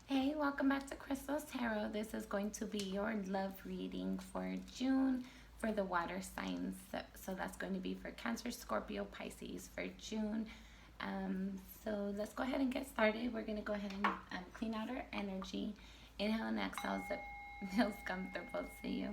Hey, welcome back to Crystal's Tarot. This is going to be your love reading for June for the water signs. So that's going to be for Cancer, Scorpio, Pisces for June. So let's go ahead and get started. We're going to go ahead and clean out our energy. Inhale and exhale so it feels comfortable to you.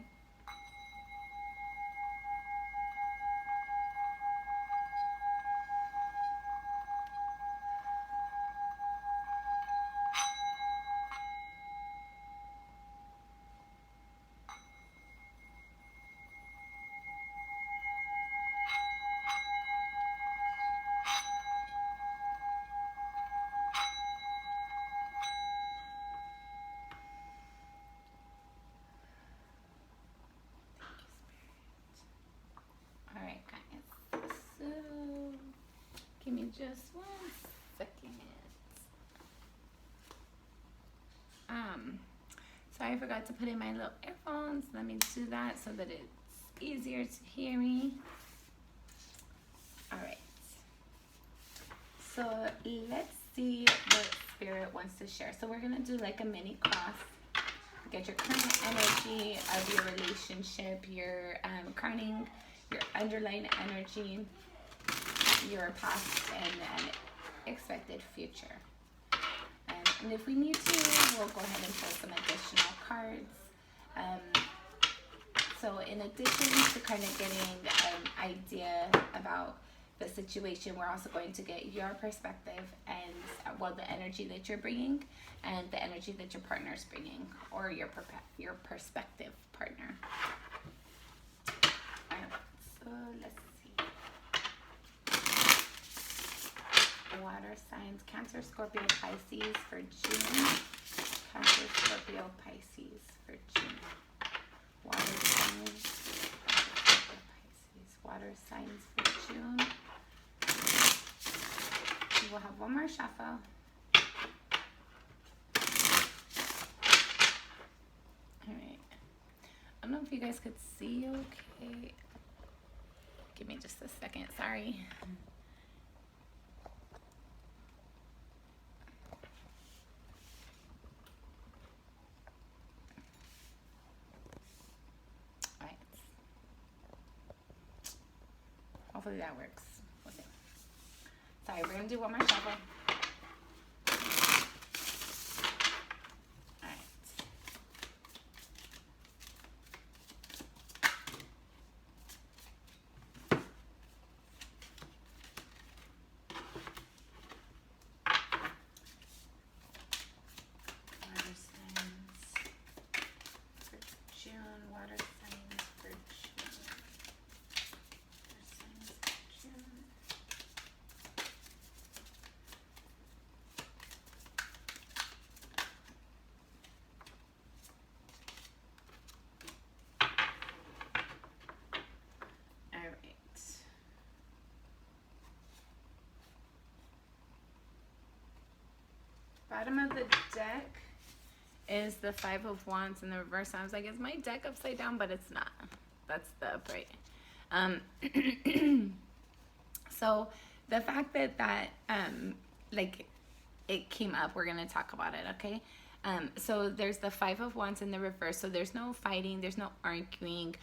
Alright, guys. So, give me just 1 second. Sorry, I forgot to put in my little earphones. Let me do that so that it's easier to hear me. Alright. So, let's see what Spirit wants to share. So, we're going to do like a mini cross. Get your current energy of your relationship, your current, your underlying energy, your past, and expected future. And if we need to, we'll go ahead and pull some additional cards. So in addition to kind of getting an idea about the situation, we're also going to get your perspective and, well, the energy that you're bringing and the energy that your partner's bringing, or your perspective partner. All right, so let's see. Water signs, Cancer, Scorpio, Pisces for June. Cancer, Scorpio, Pisces for June. Water signs, Pisces. Water signs for June. We'll have one more shuffle. Alright. I don't know if you guys could see okay. Give me just a second, sorry. Alright. Hopefully that works. We'll see. Sorry, we're gonna do one more shuffle. Bottom of the deck is the Five of Wands in the reverse. I was like, is my deck upside down? But it's not. That's the upright. So the fact that like it came up, we're gonna talk about it, okay? So there's the Five of Wands in the reverse. So there's no fighting, there's no arguing.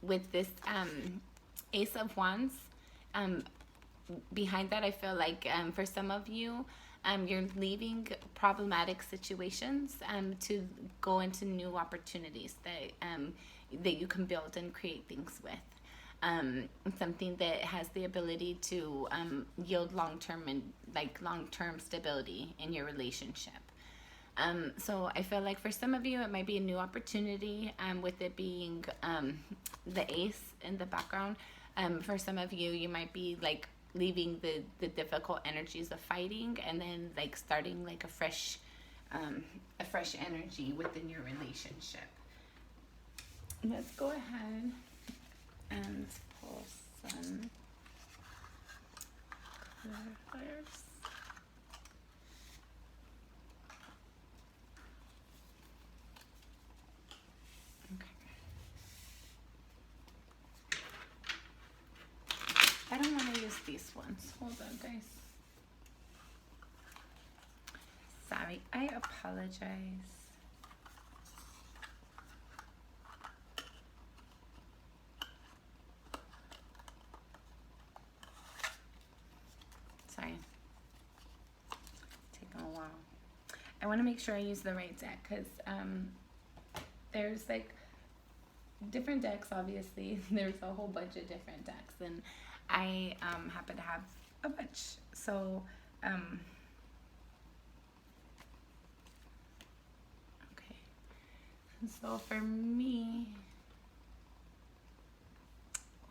With this Ace of Wands, behind that, I feel like for some of you, you're leaving problematic situations to go into new opportunities that you can build and create things with. Something that has the ability to yield long-term stability in your relationship. So I feel like for some of you, it might be a new opportunity, with it being the ace in the background. For some of you, you might be like leaving the difficult energies of fighting and then like starting like a fresh energy within your relationship. Let's go ahead and pull some clarifiers. I don't want to use these ones. Hold on, guys. Sorry. I apologize. Sorry. Taking a while. I want to make sure I use the right deck because there's like different decks, obviously. There's a whole bunch of different decks, and I happen to have a bunch. So, okay. So for me,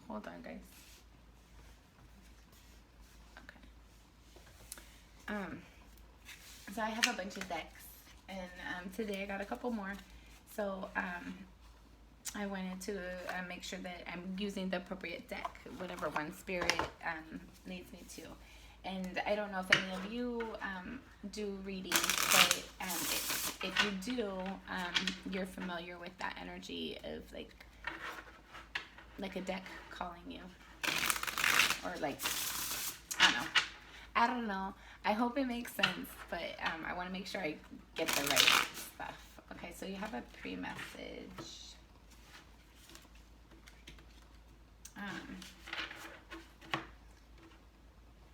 hold on, guys. Okay. So I have a bunch of decks, and today I got a couple more. So I wanted to make sure that I'm using the appropriate deck, whatever one Spirit leads me to. And I don't know if any of you do readings, but if you do, you're familiar with that energy of like a deck calling you, or like I don't know. I hope it makes sense, but I want to make sure I get the right stuff. Okay, so you have a pre-message.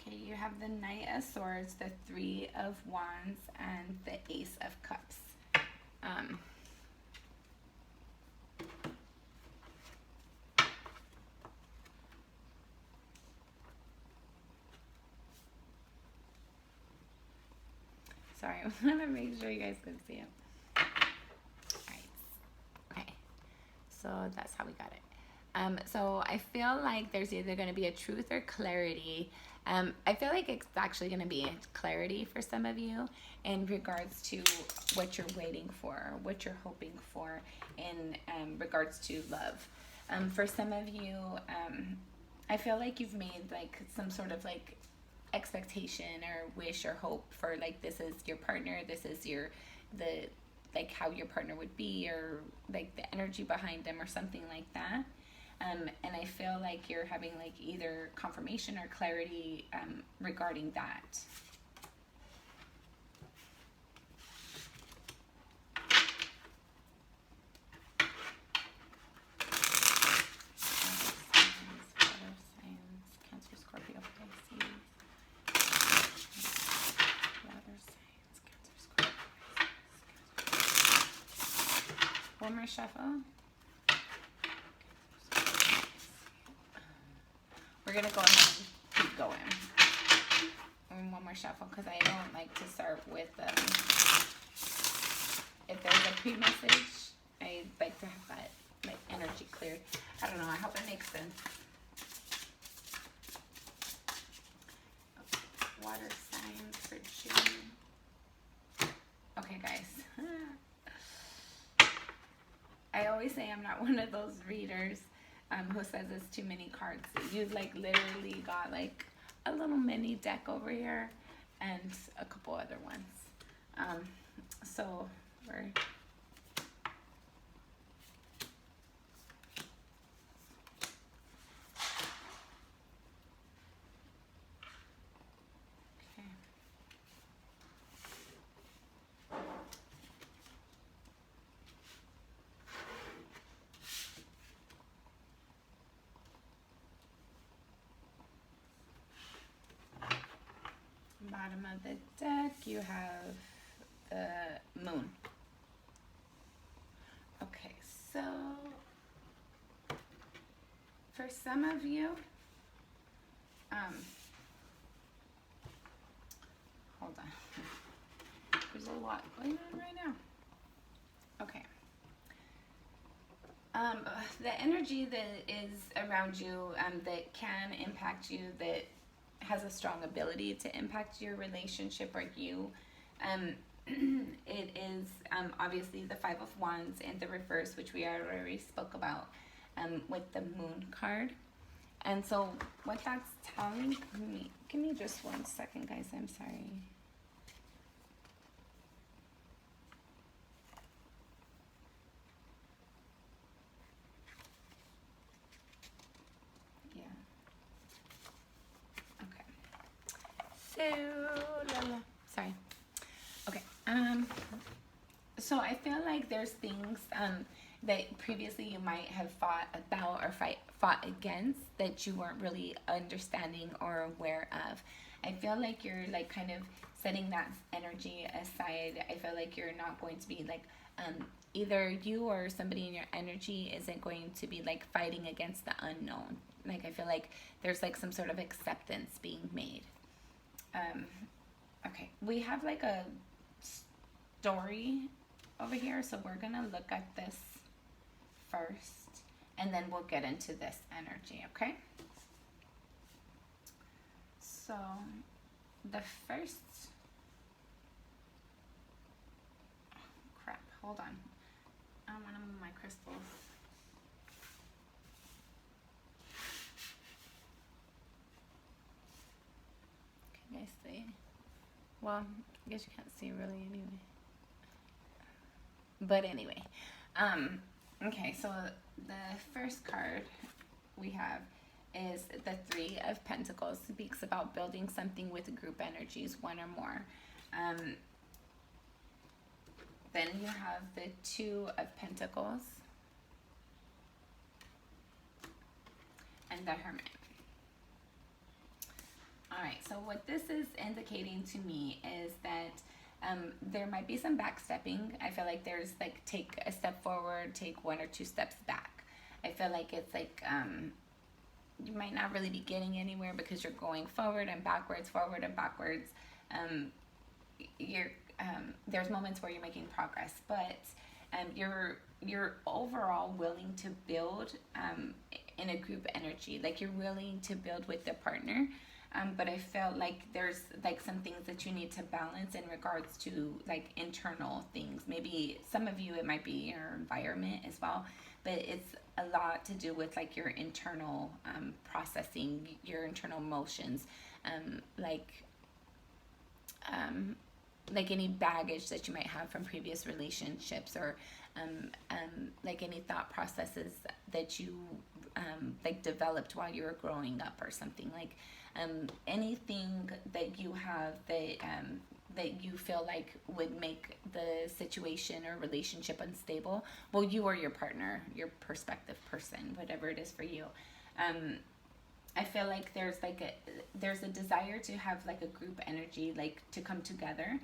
Okay, you have the Knight of Swords, the Three of Wands, and the Ace of Cups. Sorry, I want to make sure you guys can see it. Alright. Okay. So that's how we got it. So I feel like there's either going to be a truth or clarity. I feel like it's actually going to be clarity for some of you in regards to what you're waiting for, what you're hoping for in regards to love. For some of you, I feel like you've made like some sort of like expectation or wish or hope for like this is your partner, this is the like how your partner would be, or like the energy behind them or something like that. And I feel like you're having like either confirmation or clarity regarding that. Cancer, Scorpio, Pisces. Water signs, Cancer, Scorpio. One more shuffle. We're going to go ahead and keep going. And one more shuffle because I don't like to start with, if there's a pre-message, I like to have that like energy cleared. I don't know, I hope it makes sense. Water signs for June. Okay, guys. I always say I'm not one of those readers who says it's too many cards. You've like literally got like a little mini deck over here and a couple other ones. So we're bottom of the deck, you have the Moon. Okay, so for some of you, hold on. There's a lot going on right now. Okay. The energy that is around you that can impact you, that has a strong ability to impact your relationship or you, it is obviously the Five of Wands and the reverse, which we already spoke about with the Moon card. And so what that's telling me, give me just 1 second, guys, I'm sorry. So, sorry. Okay. Um, so I feel like there's things that previously you might have fought about or fought against that you weren't really understanding or aware of. I feel like you're like kind of setting that energy aside. I feel like you're not going to be like either you or somebody in your energy isn't going to be like fighting against the unknown. Like I feel like there's like some sort of acceptance being made. Um, okay, we have like a story over here, so we're gonna look at this first and then we'll get into this energy, okay? So the first, oh, crap, hold on, I don't want to move my crystals. Can you guys see? Well, I guess you can't see really anyway. But anyway, okay, so the first card we have is the Three of Pentacles. It speaks about building something with group energies, one or more. Then you have the Two of Pentacles and the Hermit. All right, so what this is indicating to me is that there might be some backstepping. I feel like there's like take a step forward, take one or two steps back. I feel like it's like you might not really be getting anywhere because you're going forward and backwards, forward and backwards. There's moments where you're making progress, but you're overall willing to build in a group energy. Like you're willing to build with the partner. But I felt like there's like some things that you need to balance in regards to like internal things. Maybe some of you, it might be your environment as well, but it's a lot to do with like your internal processing, your internal emotions, like any baggage that you might have from previous relationships, or like any thought processes that you like developed while you were growing up or something. Like anything that you have that you feel like would make the situation or relationship unstable, well, you or your partner, your prospective person, whatever it is for you, I feel like there's a desire to have like a group energy, like to come together,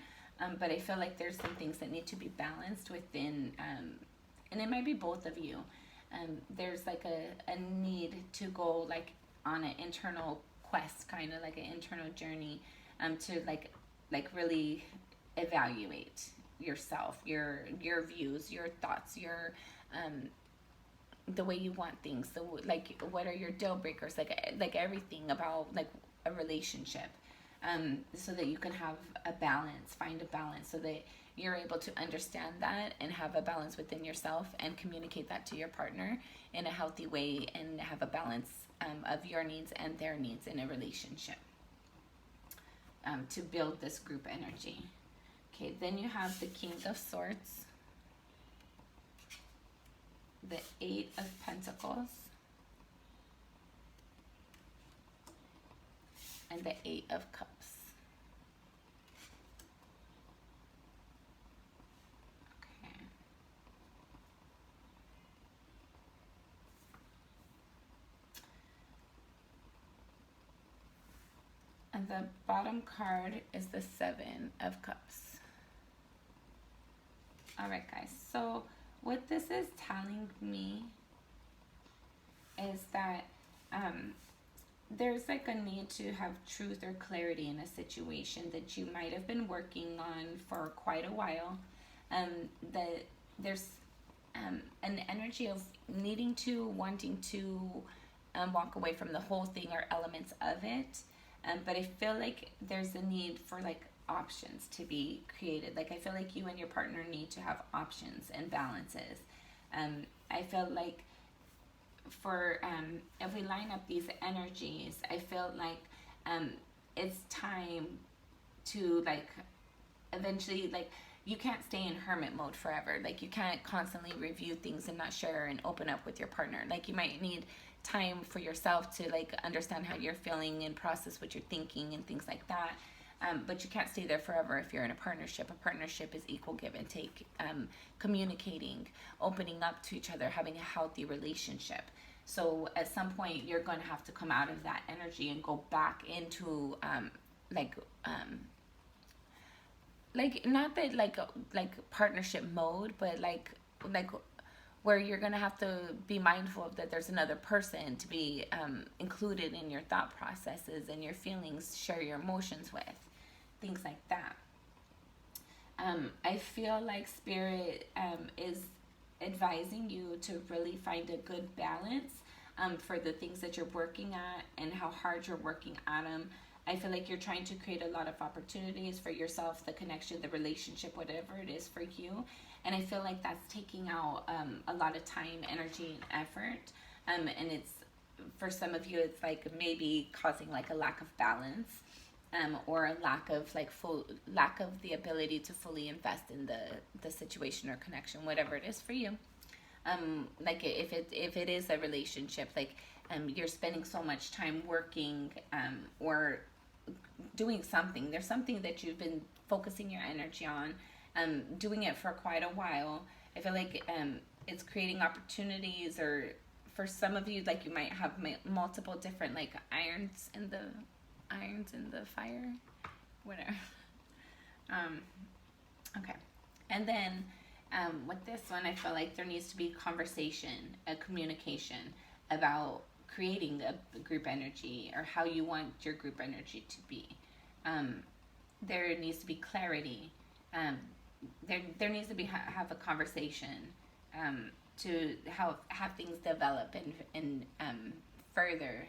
but I feel like there's some things that need to be balanced within, and it might be both of you. There's like a need to go like on an internal quest, kind of like an internal journey, to like really evaluate yourself, your views, your thoughts, your the way you want things. So like what are your deal breakers, like everything about like a relationship, so that you can have a balance, find a balance, so that you're able to understand that and have a balance within yourself and communicate that to your partner in a healthy way, and have a balance of your needs and their needs in a relationship, to build this group energy. Okay, then you have the King of Swords, the Eight of Pentacles, and the Eight of Cups. Okay. And the bottom card is the Seven of Cups. All right, guys. So what this is telling me is that there's like a need to have truth or clarity in a situation that you might have been working on for quite a while. That there's an energy of needing to, wanting to walk away from the whole thing or elements of it. But I feel like there's a need for like options to be created. Like I feel like you and your partner need to have options and balances. I feel like for if we line up these energies, I feel like it's time to like eventually, like you can't stay in hermit mode forever. Like you can't constantly review things and not share and open up with your partner. Like you might need time for yourself to like understand how you're feeling and process what you're thinking and things like that. but you can't stay there forever if you're in a partnership. A partnership is equal give and take, communicating, opening up to each other, having a healthy relationship. So at some point, you're going to have to come out of that energy and go back into like not that like partnership mode, but like where you're gonna have to be mindful of that there's another person to be included in your thought processes and your feelings, share your emotions with, things like that. I feel like Spirit is advising you to really find a good balance for the things that you're working at and how hard you're working at them. I feel like you're trying to create a lot of opportunities for yourself, the connection, the relationship, whatever it is for you. And I feel like that's taking out a lot of time, energy, and effort. And it's, for some of you, it's like maybe causing like a lack of balance, or a lack of the ability to fully invest in the situation or connection, whatever it is for you. Like if it is a relationship, like you're spending so much time working or doing something. There's something that you've been focusing your energy on, doing it for quite a while. I feel like it's creating opportunities, or for some of you, like you might have multiple different like irons in the fire, whatever. Okay, and then with this one, I feel like there needs to be conversation, a communication about creating a group energy or how you want your group energy to be. There needs to be clarity. There needs to be have a conversation to have things develop and further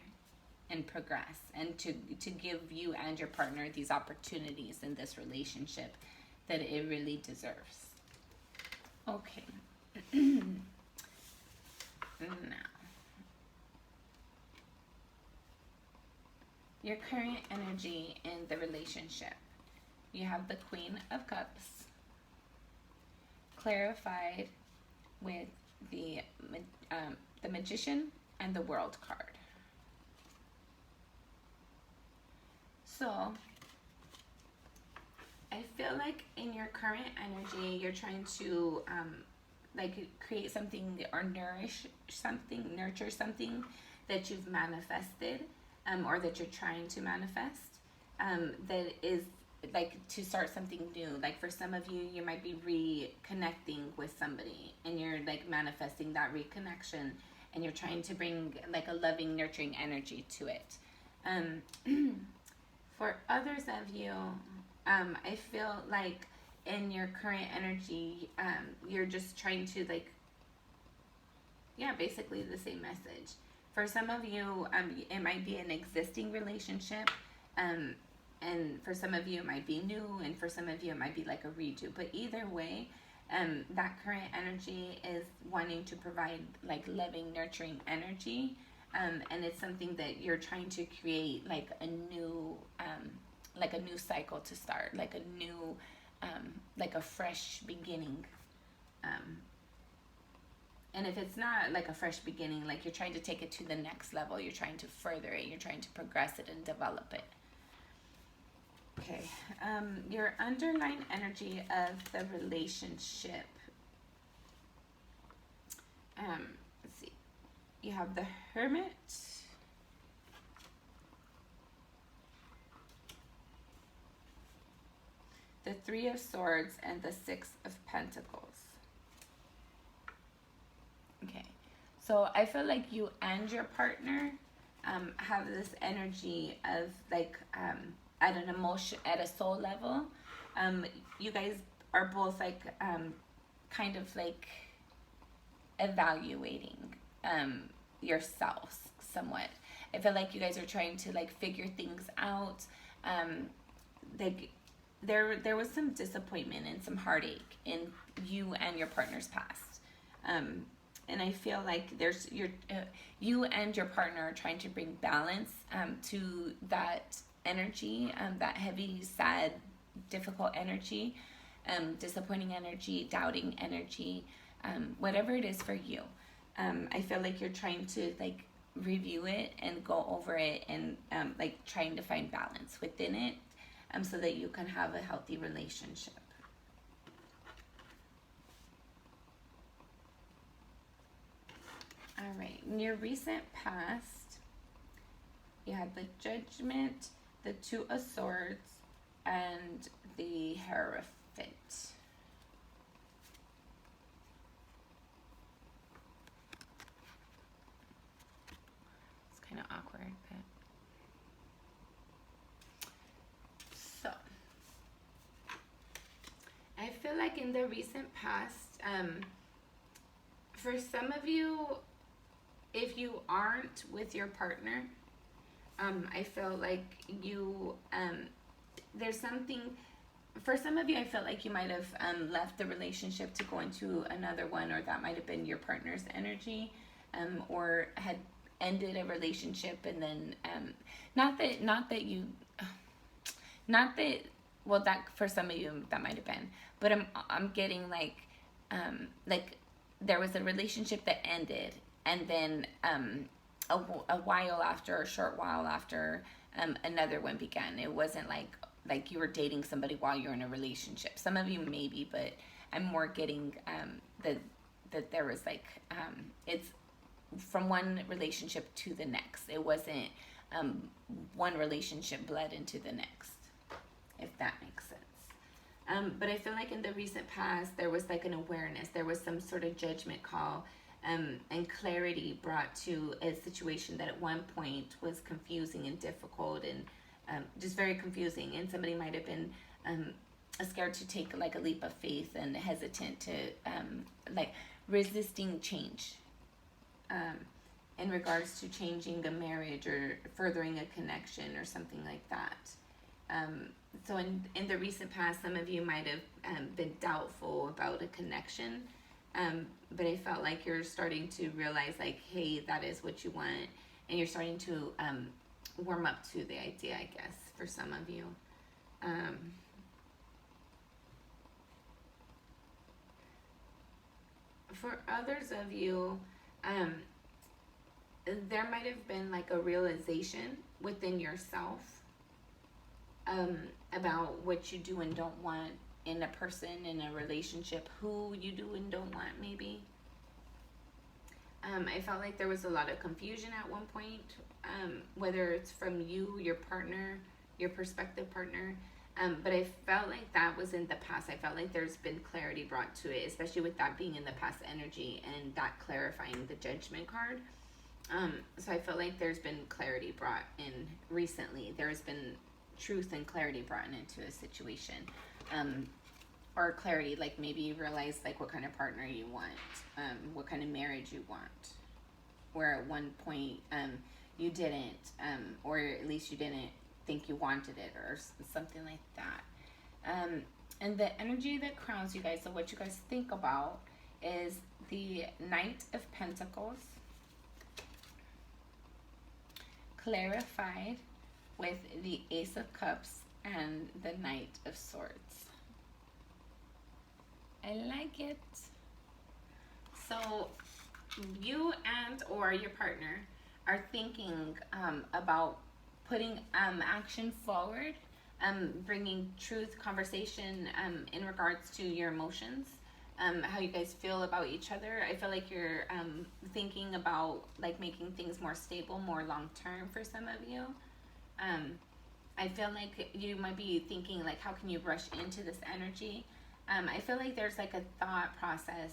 and progress, and to give you and your partner these opportunities in this relationship that it really deserves. Okay. Now, your current energy in the relationship. You have the Queen of Cups, clarified with the Magician and the World card. So, I feel like in your current energy, you're trying to like create something or nurture something that you've manifested, or that you're trying to manifest, that is like to start something new. Like for some of you, you might be reconnecting with somebody and you're like manifesting that reconnection, and you're trying to bring like a loving, nurturing energy to it. For others of you, I feel like in your current energy, you're just trying to like, basically the same message. For some of you, it might be an existing relationship, and for some of you it might be new, and for some of you it might be like a redo. But either way, that current energy is wanting to provide like loving, nurturing energy, and it's something that you're trying to create like a new cycle to start, like a new, like a fresh beginning. And if it's not like a fresh beginning, like you're trying to take it to the next level, you're trying to further it, you're trying to progress it and develop it. Okay, your underlying energy of the relationship. Let's see. You have the Hermit, the Three of Swords, and the Six of Pentacles. Okay, so I feel like you and your partner have this energy of like at an emotion, at a soul level. You guys are both like kind of like evaluating yourselves somewhat. I feel like you guys are trying to like figure things out. Like there was some disappointment and some heartache in you and your partner's past. And I feel like you and your partner are trying to bring balance to that energy, that heavy, sad, difficult energy, disappointing energy, doubting energy, whatever it is for you. I feel like you're trying to like review it and go over it and like trying to find balance within it. so that you can have a healthy relationship. All right, in your recent past, you had the Judgment, the Two of Swords, and the Hierophant. It's kind of awkward, but so I feel like in the recent past, for some of you, if you aren't with your partner, I feel like you, there's something, for some of you, I felt like you might have left the relationship to go into another one, or that might have been your partner's energy, or had ended a relationship, and then, not that, well, that, for some of you, that might have been, but I'm getting like there was a relationship that ended, and then a while after, a short while after, another one began. It wasn't like you were dating somebody while you're in a relationship. Some of you maybe, but I'm more getting that there was like, it's from one relationship to the next. It wasn't one relationship bled into the next, if that makes sense. But I feel like in the recent past, there was like an awareness. There was some sort of judgment call, and clarity brought to a situation that at one point was confusing and difficult, and just very confusing. And somebody might have been scared to take like a leap of faith, and hesitant to like resisting change in regards to changing a marriage or furthering a connection or something like that. So in the recent past, some of you might have been doubtful about a connection, but I felt like you're starting to realize, like, hey, that is what you want, and you're starting to warm up to the idea, I guess, for some of you. For others of you, there might have been like a realization within yourself about what you do and don't want in a person, in a relationship, who you do and don't want, maybe. I felt like there was a lot of confusion at one point, whether it's from you, your partner, your prospective partner, but I felt like that was in the past. I felt like there's been clarity brought to it, especially with that being in the past energy and that clarifying the Judgment card. So I felt like there's been clarity brought in recently. There's been truth and clarity brought into a situation, or clarity, like maybe you realize like what kind of partner you want, what kind of marriage you want, where at one point you didn't, or at least you didn't think you wanted it, or something like that. And the energy that crowns you guys, so what you guys think about, is the Knight of Pentacles clarified with the Ace of Cups and the Knight of Swords. I like it. So you and or your partner are thinking about putting action forward, bringing truth, conversation in regards to your emotions, how you guys feel about each other. I feel like you're thinking about like making things more stable, more long-term for some of you. I feel like you might be thinking like, how can you rush into this energy? I feel like there's like a thought process.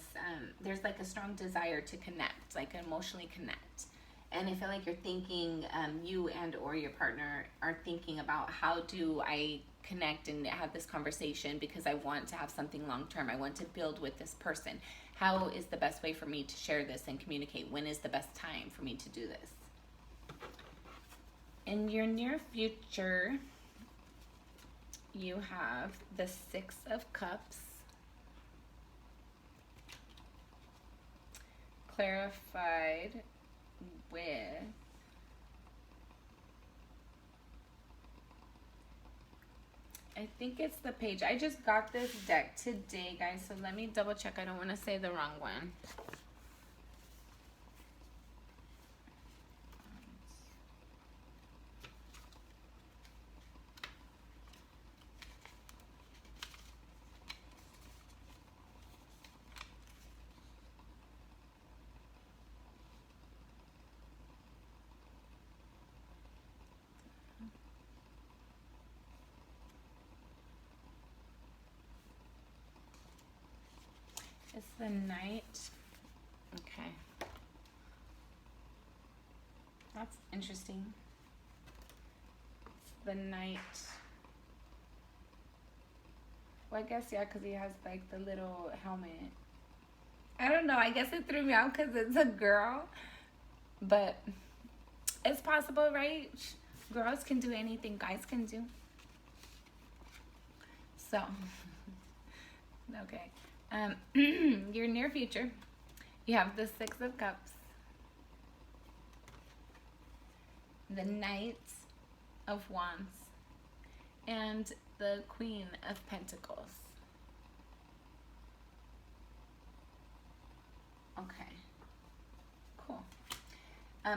There's like a strong desire to connect, like emotionally connect. And I feel like you're thinking, you and or your partner are thinking about, how do I connect and have this conversation, because I want to have something long term. I want to build with this person. How is the best way for me to share this and communicate? When is the best time for me to do this? In your near future, you have the Six of Cups clarified with I think it's the Page. I just got this deck today, guys, so let me double check. I don't want to say the wrong one. It's the Knight. Okay. That's interesting. It's the Knight. Well, I guess, yeah, because he has, like, the little helmet. I don't know. I guess it threw me out because it's a girl. But it's possible, right? Girls can do anything guys can do. So, okay. Your near future, you have the Six of Cups, the Knight of Wands, and the Queen of Pentacles. Okay, cool.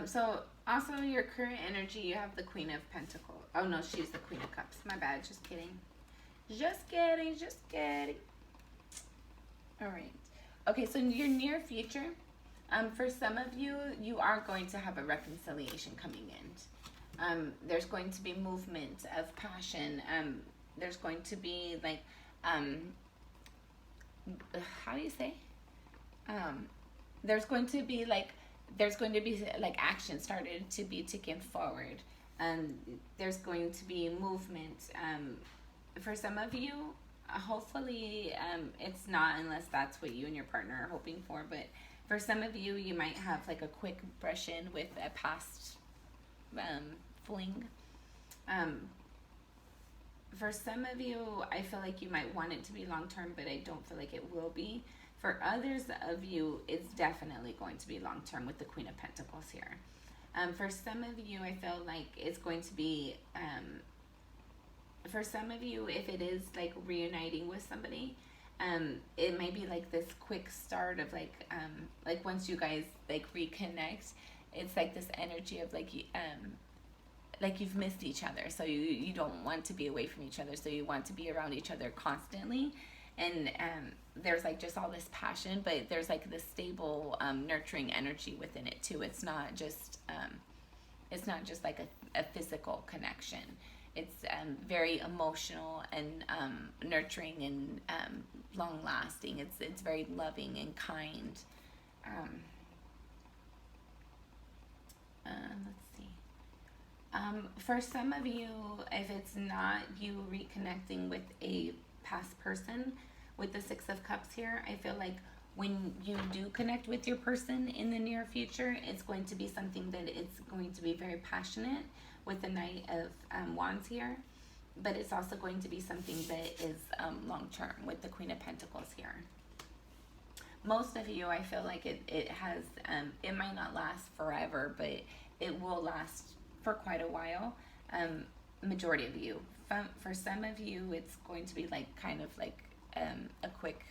So also your current energy, you have the Queen of Pentacles. Oh no, she's the Queen of Cups. My bad, just kidding. Just kidding, just kidding. All right. Okay, so in your near future, for some of you, you are going to have a reconciliation coming in. There's going to be movement of passion. There's going to be like, how do you say? There's going to be like action started to be taken forward. There's going to be movement. For some of you, hopefully it's not, unless that's what you and your partner are hoping for, but for some of you, you might have like a quick brush in with a past fling. For some of you, I feel like you might want it to be long term, but I don't feel like it will be. For others of you, it's definitely going to be long term with the Queen of Pentacles here. For some of you, I feel like it's going to be, for some of you, if it is like reuniting with somebody, it may be like this quick start of like once you guys like reconnect, it's like this energy of like you've missed each other, so you don't want to be away from each other, so you want to be around each other constantly. And there's like just all this passion, but there's like this stable nurturing energy within it too. It's not just like a physical connection. It's very emotional and nurturing and long lasting. It's very loving and kind. Let's see. For some of you, if it's not you reconnecting with a past person, with the Six of Cups here, I feel like when you do connect with your person in the near future, it's going to be something that it's going to be very passionate with the Knight of Wands here, but it's also going to be something that is long term with the Queen of Pentacles here. Most of you, I feel like it has, it might not last forever, but it will last for quite a while. Majority of you. For some of you, it's going to be like kind of like a quick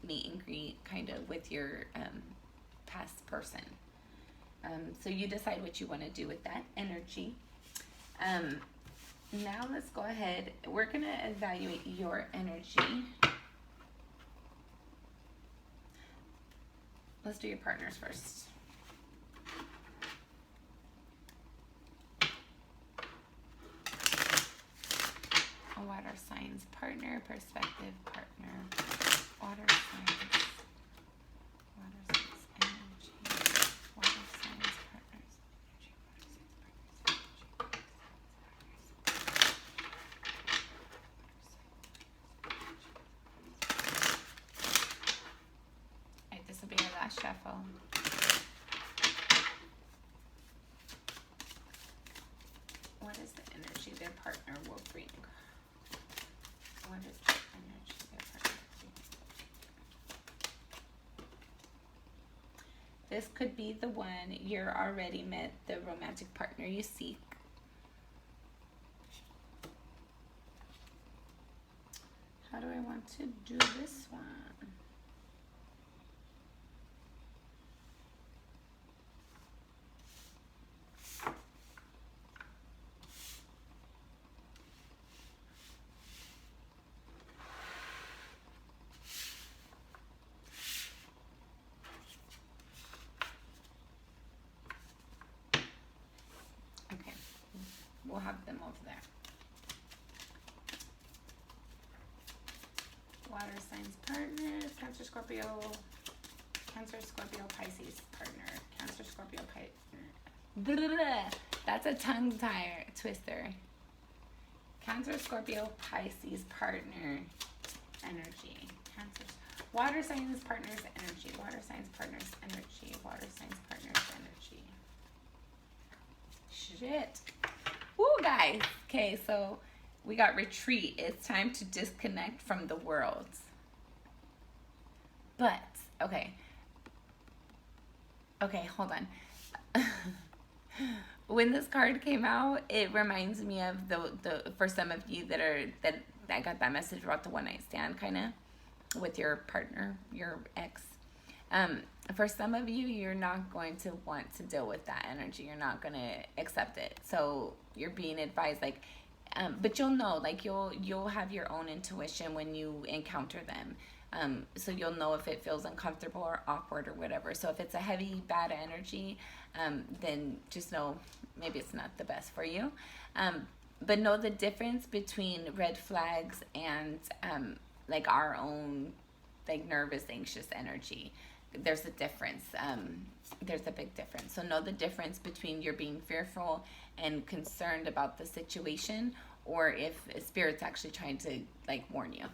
meet and greet kind of with your past person. So you decide what you want to do with that energy. Now let's go ahead. We're going to evaluate your energy. Let's do your partners first. A water signs partner, perspective partner, water signs energy, water signs partners, energy, water signs partners, alright, this will be our last shuffle. What is the energy their partner will bring? What is the energy their partner will bring? This could be the one you're already met, the romantic partner you seek. How do I want to do this one? We'll have them over there. Water signs partners have Cancer, Scorpio, Pisces partner. Cancer, Scorpio, Pisces. That's a tongue twister. Cancer, Scorpio, Pisces partner energy. Cancer, water signs partners energy. Water signs partners energy. Water signs partners energy. Shit. Woo, guys. Okay, so we got retreat. It's time to disconnect from the world. But, okay, hold on. When this card came out, it reminds me of the for some of you that I got that message about the one night stand kind of with your partner, your ex. For some of you, you're not going to want to deal with that energy. You're not going to accept it. So you're being advised, like, but you'll know, like, you'll have your own intuition when you encounter them. So you'll know if it feels uncomfortable or awkward or whatever. So if it's a heavy, bad energy, then just know maybe it's not the best for you. But know the difference between red flags and like our own like nervous, anxious energy. There's a difference. There's a big difference. So know the difference between you're being fearful and concerned about the situation, or if spirit's actually trying to like warn you.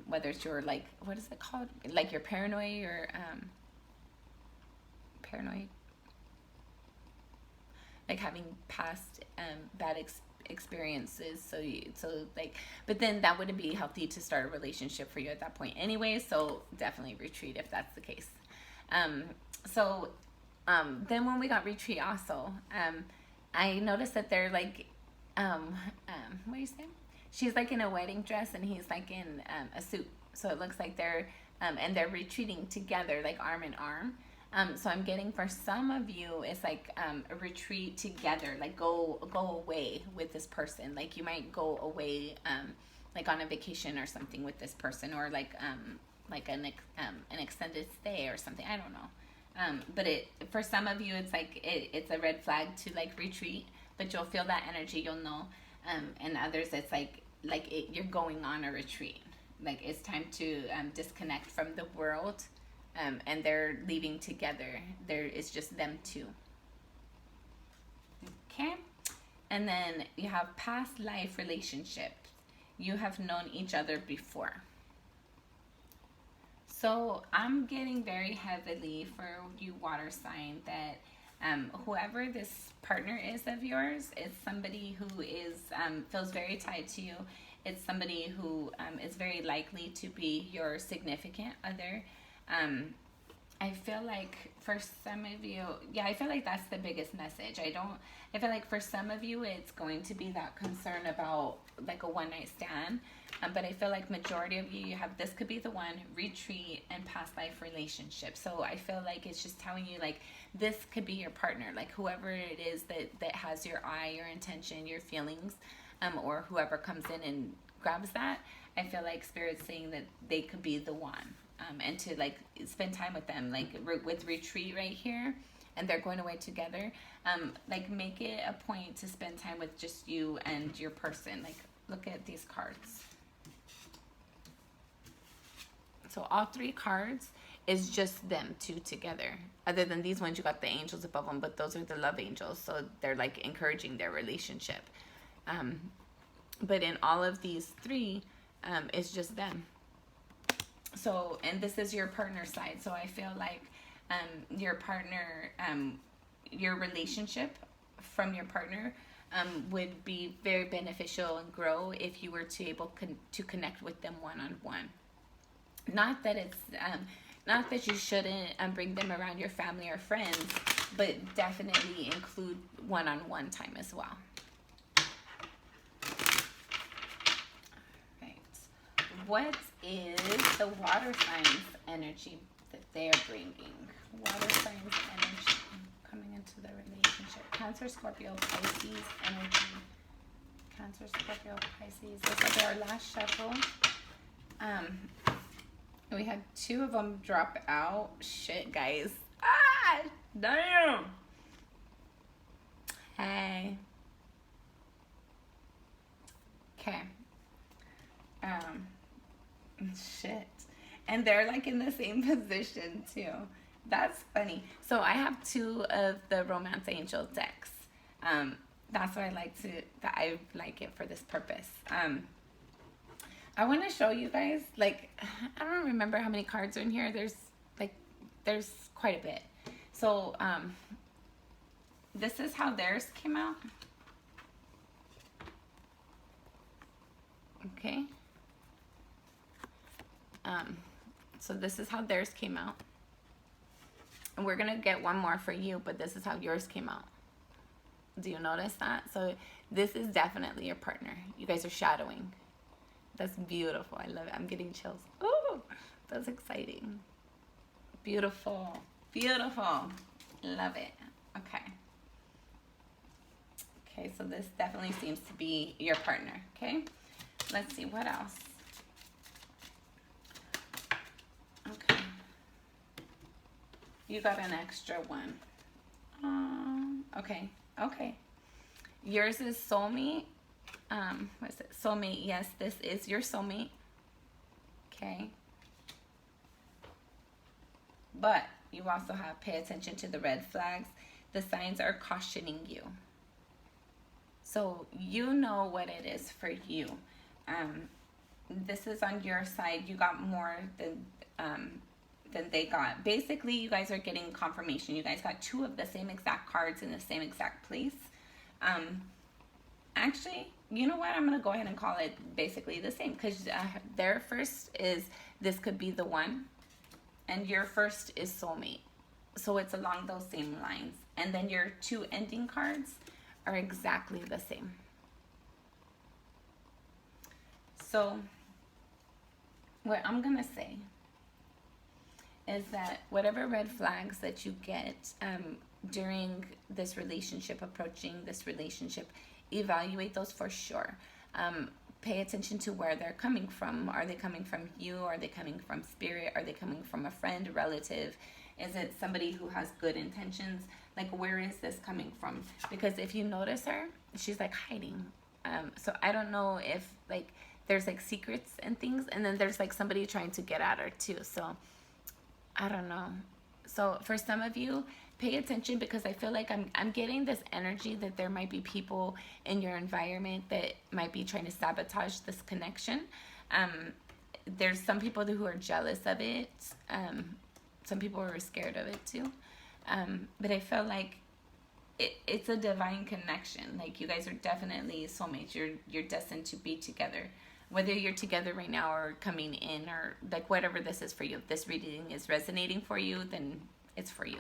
Whether it's your like, what is it called? Like you're paranoid or paranoid. Like having past bad experiences, so like, but then that wouldn't be healthy to start a relationship for you at that point anyway. So definitely retreat if that's the case. Then when we got retreat also, I noticed that they're like, what do you say? She's like in a wedding dress and he's like in a suit. So it looks like they're and they're retreating together, like arm in arm. So I'm getting for some of you, it's like a retreat together, like go away with this person. Like you might go away, like on a vacation or something with this person, or like an extended stay or something. I don't know. But for some of you, it's like it's a red flag to like retreat, but you'll feel that energy, you'll know. And others, it's like you're going on a retreat. Like it's time to disconnect from the world. And they're leaving together. It's just them two. Okay? And then you have past life relationships. You have known each other before. So I'm getting very heavily for you water sign that whoever this partner is of yours is somebody who is feels very tied to you. It's somebody who is very likely to be your significant other. I feel like for some of you, I feel like that's the biggest message. I feel like for some of you, it's going to be that concern about like a one night stand. But I feel like majority of you have, this could be the one, retreat and past life relationship. So I feel like it's just telling you like, this could be your partner, like whoever it is that has your eye, your intention, your feelings, or whoever comes in and grabs that. I feel like Spirit's saying that they could be the one. And to like spend time with them, like with retreat right here, and they're going away together. Like make it a point to spend time with just you and your person. Like look at these cards. So all three cards is just them two together. Other than these ones, you got the angels above them, but those are the love angels. So they're like encouraging their relationship. But in all of these three, it's just them. So, and this is your partner side. So I feel like your partner, your relationship from your partner would be very beneficial and grow if you were to able to connect with them one-on-one. Not that it's, not that you shouldn't bring them around your family or friends, but definitely include one-on-one time as well. What is the water signs energy that they are bringing? Water signs energy coming into the relationship. Cancer, Scorpio, Pisces energy. Cancer, Scorpio, Pisces. This will be our last shuffle. We had two of them drop out. Shit, guys. Ah, damn. Hey. Okay. Shit. And they're like in the same position too. That's funny. So I have two of the Romance Angel decks. That's why I like it for this purpose. I want to show you guys, like, I don't remember how many cards are in here. There's quite a bit. So, this is how theirs came out. Okay. So this is how theirs came out. And we're going to get one more for you, but this is how yours came out. Do you notice that? So this is definitely your partner. You guys are shadowing. That's beautiful. I love it. I'm getting chills. Ooh, that's exciting. Beautiful. Beautiful. Love it. Okay. Okay, so this definitely seems to be your partner. Okay. Let's see what else. Okay. You got an extra one. Okay. Okay. Yours is soulmate. What is it? Soulmate. Yes, this is your soulmate. Okay. But you also have pay attention to the red flags. The signs are cautioning you. So you know what it is for you. This is on your side. You got more than they got. Basically, you guys are getting confirmation. You guys got two of the same exact cards in the same exact place. Actually, you know what? I'm going to go ahead and call it basically the same, because their first is this could be the one, and your first is soulmate. So it's along those same lines. And then your two ending cards are exactly the same. So what I'm going to say is that whatever red flags that you get during this relationship, approaching this relationship, evaluate those for sure. Pay attention to where they're coming from. Are they coming from you? Are they coming from spirit? Are they coming from a friend, a relative? Is it somebody who has good intentions? Like, where is this coming from? Because if you notice her, she's like hiding. So I don't know if like there's like secrets and things, and then there's like somebody trying to get at her too. So I don't know. So for some of you, pay attention, because I feel like I'm getting this energy that there might be people in your environment that might be trying to sabotage this connection. There's some people who are jealous of it. Some people are scared of it too. But I feel like it's a divine connection. Like, you guys are definitely soulmates. You're destined to be together. Whether you're together right now or coming in, or like whatever this is for you. If this reading is resonating for you, then it's for you.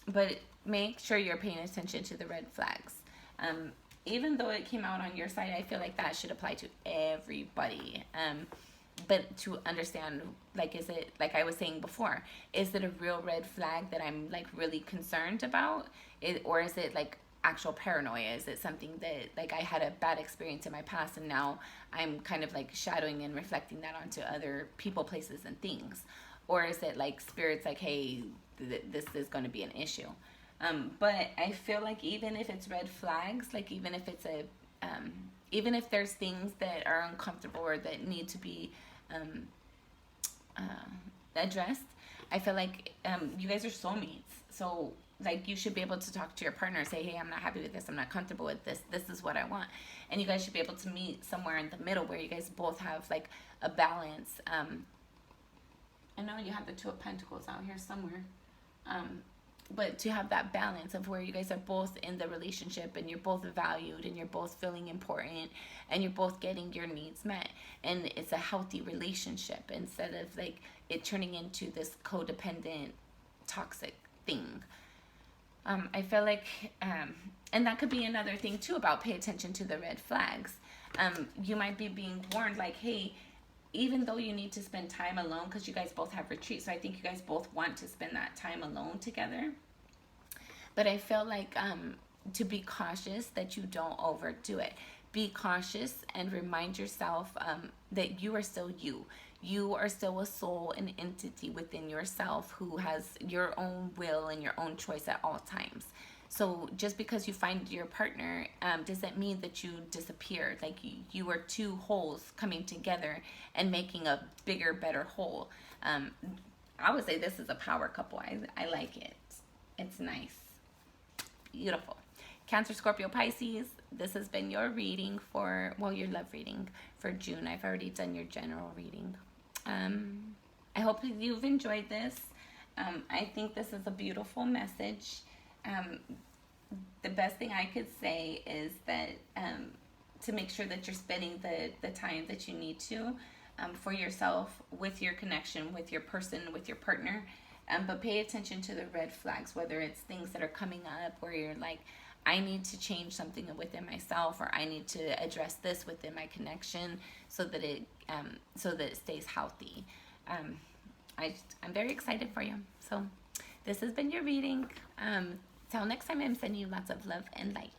But make sure you're paying attention to the red flags. Even though it came out on your side, I feel like that should apply to everybody. But to understand, like, is it, like I was saying before, is it a real red flag that I'm like really concerned about? Or is it like actual paranoia? Is it something that like I had a bad experience in my past and now I'm kind of like shadowing and reflecting that onto other people, places, and things? Or is it like spirit's like, hey, this is going to be an issue? But I feel like even if it's red flags, like even if it's even if there's things that are uncomfortable or that need to be addressed, I feel like you guys are soulmates. So like, you should be able to talk to your partner and say, hey, I'm not happy with this, I'm not comfortable with this, this is what I want. And you guys should be able to meet somewhere in the middle where you guys both have like a balance. I know you have the Two of Pentacles out here somewhere. But to have that balance of where you guys are both in the relationship and you're both valued and you're both feeling important and you're both getting your needs met, and it's a healthy relationship instead of like it turning into this codependent, toxic thing. I feel like, and that could be another thing too about pay attention to the red flags. You might be being warned like, hey, even though you need to spend time alone, because you guys both have retreats, so I think you guys both want to spend that time alone together. But I feel like to be cautious that you don't overdo it. Be cautious and remind yourself that you are still you. You are still a soul, an entity within yourself who has your own will and your own choice at all times. So just because you find your partner doesn't mean that you disappeared. Like you are two wholes coming together and making a bigger, better whole. I would say this is a power couple. I like it. It's nice. Beautiful. Cancer, Scorpio, Pisces, this has been your reading for, well, your love reading for June. I've already done your general reading. I hope you've enjoyed this. I think this is a beautiful message. The best thing I could say is that to make sure that you're spending the time that you need to for yourself, with your connection, with your person, with your partner. But pay attention to the red flags, whether it's things that are coming up where you're like, I need to change something within myself, or I need to address this within my connection so that it stays healthy. I'm very excited for you. So this has been your reading. Till next time, I'm sending you lots of love and light.